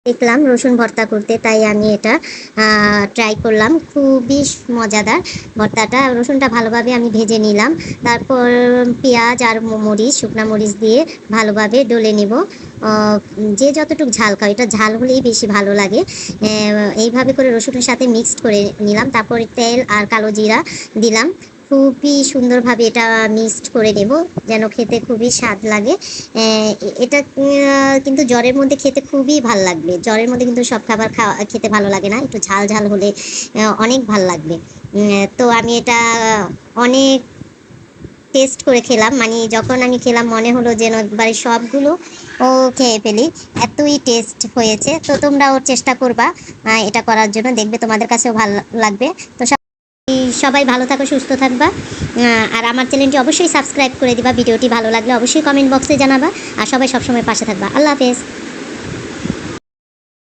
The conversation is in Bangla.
দেখলাম রসুন ভর্তা করতে, তাই আমি এটা ট্রাই করলাম। খুবই মজাদার ভর্তাটা। রসুনটা ভালোভাবে আমি ভেজে নিলাম, তারপর পেঁয়াজ আর মরিচ, শুকনা মরিচ দিয়ে ভালোভাবে ডলে নেব। যে যতটুকু ঝাল খায়, এটা ঝাল হলেই বেশি ভালো লাগে। এইভাবে করে রসুনের সাথে মিক্সড করে নিলাম, তারপরে তেল আর কালো জিরা দিলাম। খুবই সুন্দরভাবে এটা মিক্সড করে নেব, যেন খেতে খুবই স্বাদ লাগে। এটা কিন্তু জ্বরের মধ্যে খেতে খুবই ভাল লাগবে। জ্বরের মধ্যে কিন্তু সব খাবার খেতে ভালো লাগে না, একটু ঝাল ঝাল হলে অনেক ভাল লাগবে। তো আমি এটা অনেক টেস্ট করে খেলাম, মানে যখন আমি খেলাম মনে হলো যেন একবারে সবগুলো খেয়ে ফেলি, এতই টেস্ট হয়েছে। তো তোমরাও চেষ্টা করবা এটা করার জন্য, দেখবে তোমাদের কাছেও ভালো লাগবে। তো সবাই ভালো থাকো, সুস্থ থাকবা। আর আমার চ্যানেলটি অবশ্যই সাবস্ক্রাইব করে দিবা। ভিডিওটি ভালো লাগলে অবশ্যই কমেন্ট বক্সে জানাবা। আর সবাই সবসময় পাশে থাকবা। আল্লাহ হাফেজ।